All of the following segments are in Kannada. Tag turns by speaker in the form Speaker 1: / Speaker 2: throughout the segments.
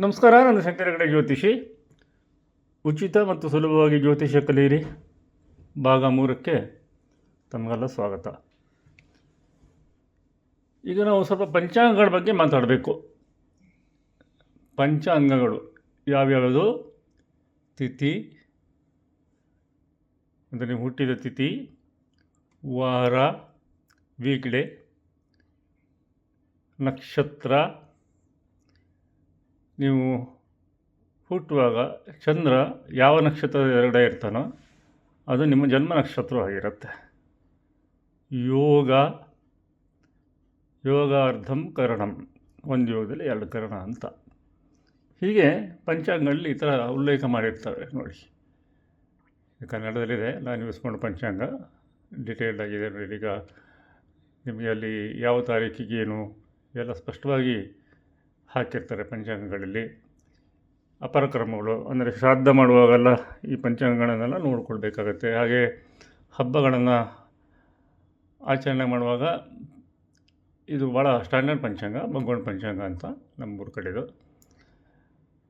Speaker 1: ನಮಸ್ಕಾರ. ನಾನು ಶಂಕರ ಹೆಗಡೆ ಜ್ಯೋತಿಷಿ. ಉಚಿತ ಮತ್ತು ಸುಲಭವಾಗಿ ಜ್ಯೋತಿಷ್ಯ ಕಲಿಯಿರಿ ಭಾಗ 3ಕ್ಕೆ ತಮಗೆಲ್ಲ ಸ್ವಾಗತ. ಈಗ ನಾವು ಸ್ವಲ್ಪ ಪಂಚಾಂಗಗಳ ಬಗ್ಗೆ ಮಾತಾಡಬೇಕು. ಪಂಚಾಂಗಗಳು ಯಾವ್ಯಾವುದು? ತಿಥಿ ಅಂದರೆ ನೀವು ಹುಟ್ಟಿದ ತಿಥಿ, ವಾರ, ವೀಕ್ಡೇ, ನಕ್ಷತ್ರ, ನೀವು ಹುಟ್ಟುವಾಗ ಚಂದ್ರ ಯಾವ ನಕ್ಷತ್ರದ ಎರಡೇ ಇರ್ತಾನೋ ಅದು ನಿಮ್ಮ ಜನ್ಮ ನಕ್ಷತ್ರವಾಗಿರುತ್ತೆ. ಯೋಗಾರ್ಧಂ ಕರಣಂ, ಒಂದು ಯೋಗದಲ್ಲಿ 2 ಕರಣ ಅಂತ. ಹೀಗೆ ಪಂಚಾಂಗಗಳಲ್ಲಿ ಈ ಥರ ಉಲ್ಲೇಖ ಮಾಡಿರ್ತವೆ ನೋಡಿ. ಕನ್ನಡದಲ್ಲಿದೆ, ನಾನು ಯೂಸ್ ಮಾಡೋ ಪಂಚಾಂಗ ಡಿಟೇಲ್ಡ್ ಆಗಿದೆ ನೋಡಿ. ಈಗ ನಿಮಗೆ ಅಲ್ಲಿ ಯಾವ ತಾರೀಕಿಗೇನು ಎಲ್ಲ ಸ್ಪಷ್ಟವಾಗಿ ಹಾಕಿರ್ತಾರೆ ಪಂಚಾಂಗಗಳಲ್ಲಿ. ಅಪರಕ್ರಮಗಳು ಅಂದರೆ ಶ್ರಾದ್ದ ಮಾಡುವಾಗೆಲ್ಲ ಈ ಪಂಚಾಂಗಗಳನ್ನೆಲ್ಲ ನೋಡ್ಕೊಳ್ಬೇಕಾಗತ್ತೆ. ಹಾಗೆ ಹಬ್ಬಗಳನ್ನು ಆಚರಣೆ ಮಾಡುವಾಗ ಇದು ಭಾಳ ಸ್ಟ್ಯಾಂಡರ್ಡ್ ಪಂಚಾಂಗ, ಮಗ್ಗೋಣ ಪಂಚಾಂಗ ಅಂತ ನಮ್ಮೂರ ಕಡೆದು.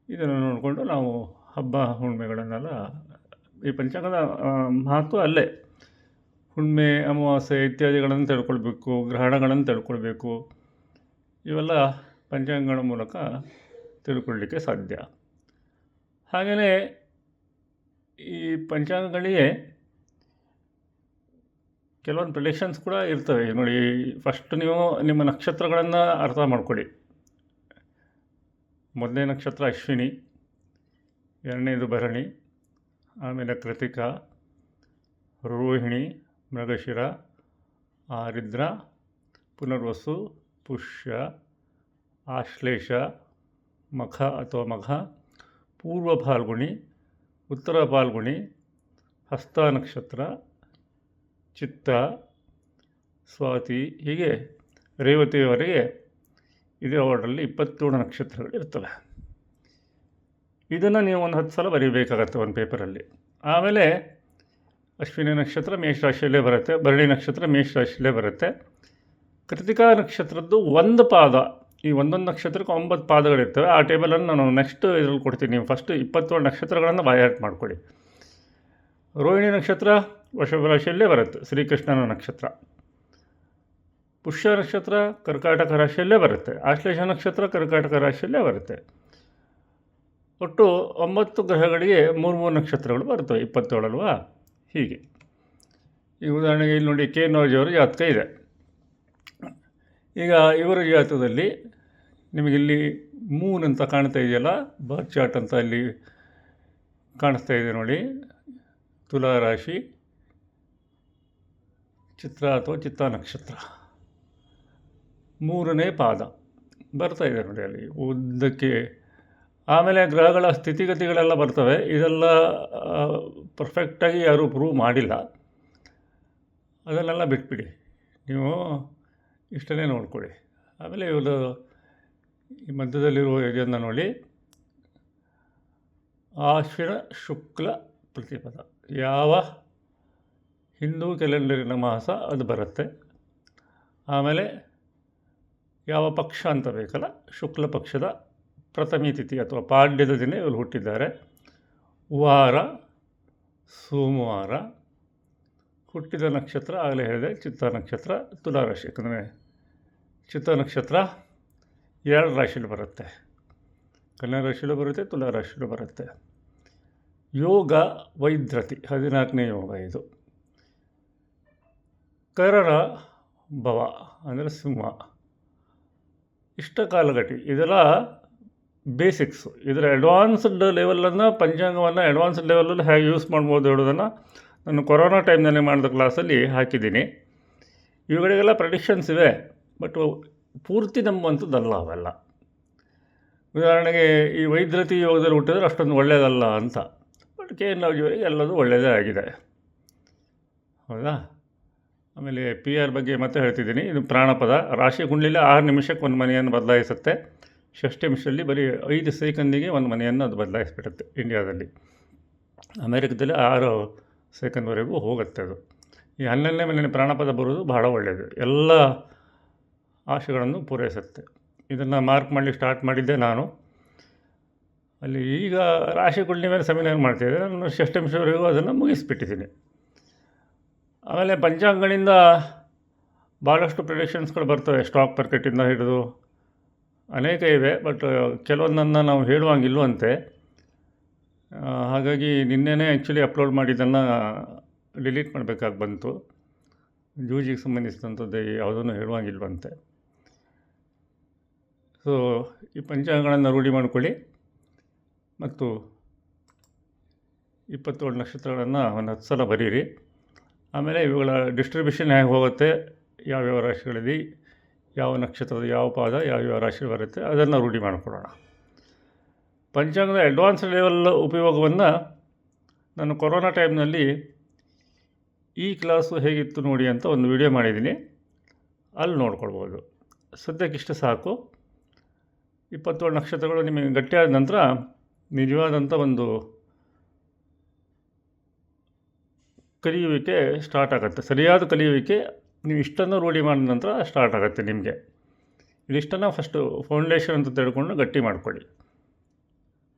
Speaker 1: ಇದನ್ನು ನೋಡಿಕೊಂಡು ನಾವು ಹಬ್ಬ ಹುಣ್ಮೆಗಳನ್ನೆಲ್ಲ, ಈ ಪಂಚಾಂಗದ ಮಹತ್ವ ಅಲ್ಲೇ. ಹುಣ್ಮೆ, ಅಮಾವಾಸ್ಯೆ ಇತ್ಯಾದಿಗಳನ್ನು ತಿಳ್ಕೊಳ್ಬೇಕು, ಗ್ರಹಣಗಳನ್ನು ತಿಳ್ಕೊಳ್ಬೇಕು. ಇವೆಲ್ಲ ಪಂಚಾಂಗಗಳ ಮೂಲಕ ತಿಳ್ಕೊಳ್ಳಲಿಕ್ಕೆ ಸಾಧ್ಯ. ಹಾಗೆಯೇ ಈ ಪಂಚಾಂಗಗಳಿಗೆ ಕೆಲವೊಂದು ಪ್ರಿಡಿಕ್ಷನ್ಸ್ ಕೂಡ ಇರ್ತವೆ ನೋಡಿ. ಫಸ್ಟ್ ನೀವು ನಿಮ್ಮ ನಕ್ಷತ್ರಗಳನ್ನು ಅರ್ಥ ಮಾಡ್ಕೊಳ್ಳಿ. ಮೊದಲನೇ ನಕ್ಷತ್ರ ಅಶ್ವಿನಿ, ಎರಡನೇದು ಭರಣಿ, ಆಮೇಲೆ ಕೃತಿಕ, ರೋಹಿಣಿ, ಮೃಗಶಿರ, ಆರಿದ್ರ, ಪುನರ್ವಸು, ಪುಷ್ಯ, ಆಶ್ಲೇಷ, ಮಖ ಅಥವಾ ಮಘ, ಪೂರ್ವ ಫಾಲ್ಗುಣಿ, ಉತ್ತರ ಫಾಲ್ಗುಣಿ, ಹಸ್ತ ನಕ್ಷತ್ರ, ಚಿತ್ತ, ಸ್ವಾತಿ, ಹೀಗೆ ರೇವತಿಯವರೆಗೆ ಇದೇ ಆರ್ಡ್ರಲ್ಲಿ 27 ನಕ್ಷತ್ರಗಳು ಇರ್ತವೆ. ಇದನ್ನು ನೀವು ಒಂದು 10 ಸಲ ಬರೀಬೇಕಾಗತ್ತೆ ಒಂದು ಪೇಪರಲ್ಲಿ. ಆಮೇಲೆ ಅಶ್ವಿನಿ ನಕ್ಷತ್ರ ಮೇಷರಾಶಿಯಲ್ಲೇ ಬರುತ್ತೆ, ಭರಣಿ ನಕ್ಷತ್ರ ಮೇಷರಾಶಿಯಲ್ಲೇ ಬರುತ್ತೆ. ಕೃತಿಕಾ ನಕ್ಷತ್ರದ್ದು ಒಂದು ಪಾದ, ಈ ಒಂದೊಂದು ನಕ್ಷತ್ರಕ್ಕೆ 9 ಪಾದಗಳಿರ್ತವೆ. ಆ ಟೇಬಲನ್ನು ನಾನು ನೆಕ್ಸ್ಟ್ ಇದರಲ್ಲಿ ಕೊಡ್ತೀನಿ. ನೀವು ಫಸ್ಟ್ 27 ನಕ್ಷತ್ರಗಳನ್ನು ಬಾಯಾಟ್ ಮಾಡ್ಕೊಳ್ಳಿ. ರೋಹಿಣಿ ನಕ್ಷತ್ರ ವೃಷಭ ರಾಶಿಯಲ್ಲೇ ಬರುತ್ತೆ, ಶ್ರೀಕೃಷ್ಣನ ನಕ್ಷತ್ರ. ಪುಷ್ಯ ನಕ್ಷತ್ರ ಕರ್ಕಾಟಕ ರಾಶಿಯಲ್ಲೇ ಬರುತ್ತೆ. ಆಶ್ಲೇಷ ನಕ್ಷತ್ರ ಕರ್ಕಾಟಕ ರಾಶಿಯಲ್ಲೇ ಬರುತ್ತೆ. ಒಟ್ಟು 9 ಗ್ರಹಗಳಿಗೆ 3 ನಕ್ಷತ್ರಗಳು ಬರ್ತವೆ, 27 ಅಲ್ವಾ? ಹೀಗೆ ಈ ಉದಾಹರಣೆಗೆ ಇಲ್ಲಿ ನೋಡಿ, ಕೆ ನವಜಿಯವರ ಜಾತಕ ಇದೆ. ಈಗ ಇವರ ಜಾತಕದಲ್ಲಿ ನಿಮಗಿಲ್ಲಿ ಮೂನ್ ಅಂತ ಕಾಣ್ತಾ ಇದೆಯಲ್ಲ, ಬರ್ತ್ ಚಾರ್ಟ್ ಅಂತ ಅಲ್ಲಿ ಕಾಣಿಸ್ತಾ ಇದೆ ನೋಡಿ. ತುಲಾ ರಾಶಿ, ಚಿತ್ರ ಅಥವಾ ಚಿತ್ತ ನಕ್ಷತ್ರ, 3ನೇ ಪಾದ ಬರ್ತಾ ಇದೆ ನೋಡಿ ಅಲ್ಲಿ ಉದ್ದಕ್ಕೆ. ಆಮೇಲೆ ಗ್ರಹಗಳ ಸ್ಥಿತಿಗತಿಗಳೆಲ್ಲ ಬರ್ತವೆ. ಇದೆಲ್ಲ ಪರ್ಫೆಕ್ಟಾಗಿ ಯಾರೂ ಪ್ರೂವ್ ಮಾಡಿಲ್ಲ, ಅದನ್ನೆಲ್ಲ ಬಿಟ್ಬಿಡಿ, ನೀವು ಇಷ್ಟನ್ನೇ ನೋಡ್ಕೊಳ್ಳಿ. ಆಮೇಲೆ ಇವರು ಈ ಮಧ್ಯದಲ್ಲಿರುವ ಇದನ್ನು ನೋಡಿ, ಆಶ್ವಿನ ಶುಕ್ಲ ಪ್ರತಿಪದ, ಯಾವ ಹಿಂದೂ ಕ್ಯಾಲೆಂಡರಿನ ಮಾಸ ಅದು ಬರುತ್ತೆ. ಆಮೇಲೆ ಯಾವ ಪಕ್ಷ ಅಂತ ಬೇಕಲ್ಲ, ಶುಕ್ಲ ಪಕ್ಷದ ಪ್ರಥಮಿ ತಿಥಿ ಅಥವಾ ಪಾಡ್ಯದ ದಿನ ಇವರು ಹುಟ್ಟಿದ್ದಾರೆ. ವಾರ ಸೋಮವಾರ. ಹುಟ್ಟಿದ ನಕ್ಷತ್ರ ಆಗಲೇ ಹೇಳಿದೆ, ಚಿತ್ತ ನಕ್ಷತ್ರ, ತುಲಾ ರಾಶಿ. ಯಾಕಂದರೆ ಚಿತ್ತ ನಕ್ಷತ್ರ 2 ರಾಶಿಯಲ್ಲಿ ಬರುತ್ತೆ, ಕನ್ಯಾ ರಾಶಿಯಲ್ಲೂ ಬರುತ್ತೆ, ತುಲಾ ರಾಶಿಯಲ್ಲೂ ಬರುತ್ತೆ. ಯೋಗ ವೈದ್ರತಿ 14ನೇ ಯೋಗ ಇದು. ಕರರ ಭವ ಅಂದರೆ ಸಿಂಹ, ಇಷ್ಟ ಕಾಲಗಟ್ಟಿ. ಇದೆಲ್ಲ ಬೇಸಿಕ್ಸು. ಇದರ ಅಡ್ವಾನ್ಸ್ಡ್ ಲೆವೆಲನ್ನು, ಪಂಚಾಂಗವನ್ನು ಅಡ್ವಾನ್ಸ್ಡ್ ಲೆವೆಲಲ್ಲಿ ಹೇಗೆ ಯೂಸ್ ಮಾಡ್ಬೋದು ಹೇಳೋದನ್ನು ನಾನು ಕೊರೋನಾ ಟೈಮ್ನಲ್ಲಿ ಮಾಡಿದ ಕ್ಲಾಸಲ್ಲಿ ಹಾಕಿದ್ದೀನಿ. ಇವುಗಳಿಗೆಲ್ಲ ಪ್ರೆಡಿಕ್ಷನ್ಸ್ ಇವೆ, ಬಟ್ ಪೂರ್ತಿ ನಂಬುವಂಥದ್ದಲ್ಲ ಅವೆಲ್ಲ. ಉದಾಹರಣೆಗೆ ಈ ವೈದ್ರತಿ ಯೋಗದಲ್ಲಿ ಹುಟ್ಟಿದ್ರೆ ಅಷ್ಟೊಂದು ಒಳ್ಳೆಯದಲ್ಲ ಅಂತ, ಬಟ್ ಕೆ ಎನ್ ರಾಜುವರಿಗೆ ಎಲ್ಲದೂ ಒಳ್ಳೆಯದೇ ಆಗಿದೆ, ಹೌದಾ? ಆಮೇಲೆ PR ಬಗ್ಗೆ ಮತ್ತೆ ಹೇಳ್ತಿದ್ದೀನಿ. ಇದು ಪ್ರಾಣಪದ. ರಾಶಿ ಕುಂಡಲಿಯಲ್ಲಿ 6 ನಿಮಿಷಕ್ಕೆ ಒಂದು ಮನೆಯನ್ನು ಬದಲಾಯಿಸುತ್ತೆ. ಷಷ್ಠಿಂಶದಲ್ಲಿ ಬರೀ 5 ಸೆಕೆಂಡಿಗೆ ಒಂದು ಮನೆಯನ್ನು ಅದು ಬದಲಾಯಿಸಿಬಿಡುತ್ತೆ. ಇಂಡಿಯಾದಲ್ಲಿ, ಅಮೇರಿಕದಲ್ಲಿ 6 ಸೆಕೆಂಡ್ವರೆಗೂ ಹೋಗುತ್ತೆ ಅದು. ಈ 12ನೇ ಮನೆಯಲ್ಲಿ ಪ್ರಾಣಪದ ಬರೋದು ಬಹಳ ಒಳ್ಳೆಯದು, ಎಲ್ಲ ಆಶೆಗಳನ್ನು ಪೂರೈಸುತ್ತೆ. ಇದನ್ನು ಮಾರ್ಕ್ ಮಾಡಲಿಕ್ಕೆ ಸ್ಟಾರ್ಟ್ ಮಾಡಿದ್ದೆ ನಾನು. ಅಲ್ಲಿ ಈಗ ರಾಶಿ ಕುಂಡಲಿ ಮೇಲೆ ಸೆಮಿನಾರ್ ಮಾಡ್ತಿದ್ದೆ, ನಾನು ಷಷ್ಠಂಶವರೆಗೂ ಅದನ್ನು ಮುಗಿಸ್ಬಿಟ್ಟಿದ್ದೀನಿ. ಆಮೇಲೆ ಪಂಚಾಂಗಗಳಿಂದ ಭಾಳಷ್ಟು ಪ್ರಿಡಿಕ್ಷನ್ಸ್ಗಳು ಬರ್ತವೆ, ಸ್ಟಾಕ್ ಮಾರ್ಕೆಟಿಂದ ಹಿಡಿದು ಅನೇಕ ಇವೆ. ಬಟ್ ಕೆಲವೊಂದನ್ನು ನಾವು ಹೇಳುವಂಗಿಲ್ವಂತೆ. ಹಾಗಾಗಿ ನಿನ್ನೆನೇ ಆ್ಯಕ್ಚುಲಿ ಅಪ್ಲೋಡ್ ಮಾಡಿದ್ದನ್ನು ಡಿಲೀಟ್ ಮಾಡಬೇಕಾಗಿ ಬಂತು. ಜೂಜಿಗೆ ಸಂಬಂಧಿಸಿದಂಥದ್ದು ಯಾವುದನ್ನು ಹೇಳುವಂಗಿಲ್ವಂತೆ. ಸೊ ಈ ಪಂಚಾಂಗಗಳನ್ನು ರೂಢಿ ಮಾಡಿಕೊಳ್ಳಿ ಮತ್ತು 27 ನಕ್ಷತ್ರಗಳನ್ನು ಒಂದು 10 ಸಲ ಬರೀರಿ. ಆಮೇಲೆ ಇವುಗಳ ಡಿಸ್ಟ್ರಿಬ್ಯೂಷನ್ ಹೇಗೆ ಹೋಗುತ್ತೆ, ಯಾವ್ಯಾವ ರಾಶಿಗಳಲ್ಲಿ ಯಾವ ನಕ್ಷತ್ರದ ಯಾವ ಪಾದ ಯಾವ್ಯಾವ ರಾಶಿ ಬರುತ್ತೆ ಅದನ್ನು ರೂಢಿ ಮಾಡಿಕೊಳ್ಳೋಣ. ಪಂಚಾಂಗದ ಅಡ್ವಾನ್ಸ್ ಲೆವೆಲ್ ಉಪಯೋಗವನ್ನು ನಾನು ಕೊರೋನಾ ಟೈಮ್ನಲ್ಲಿ ಈ ಕ್ಲಾಸು ಹೇಗಿತ್ತು ನೋಡಿ ಅಂತ ಒಂದು ವಿಡಿಯೋ ಮಾಡಿದ್ದೀನಿ, ಅಲ್ಲಿ ನೋಡ್ಕೊಳ್ಬೋದು. ಸದ್ಯಕ್ಕಿಷ್ಟು ಸಾಕು. 27 ನಕ್ಷತ್ರಗಳು ನಿಮಗೆ ಗಟ್ಟಿಯಾದ ನಂತರ ನಿಜವಾದಂಥ ಒಂದು ಕಲಿಯುವಿಕೆ ಸ್ಟಾರ್ಟ್ ಆಗುತ್ತೆ. ಸರಿಯಾದ ಕಲಿಯುವಿಕೆ ನೀವು ಇಷ್ಟನ್ನು ರೂಢಿ ಮಾಡಿದ ನಂತರ ಸ್ಟಾರ್ಟ್ ಆಗುತ್ತೆ ನಿಮಗೆ. ಇದಿಷ್ಟನ್ನು ಫಸ್ಟು ಫೌಂಡೇಶನ್ ಅಂತ ತಿಳ್ಕೊಂಡು ಗಟ್ಟಿ ಮಾಡಿಕೊಳ್ಳಿ.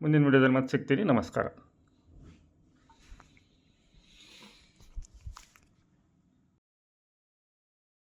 Speaker 1: ಮುಂದಿನ ವಿಡಿಯೋದಲ್ಲಿ ಮತ್ತೆ ಸಿಗ್ತೀನಿ. ನಮಸ್ಕಾರ.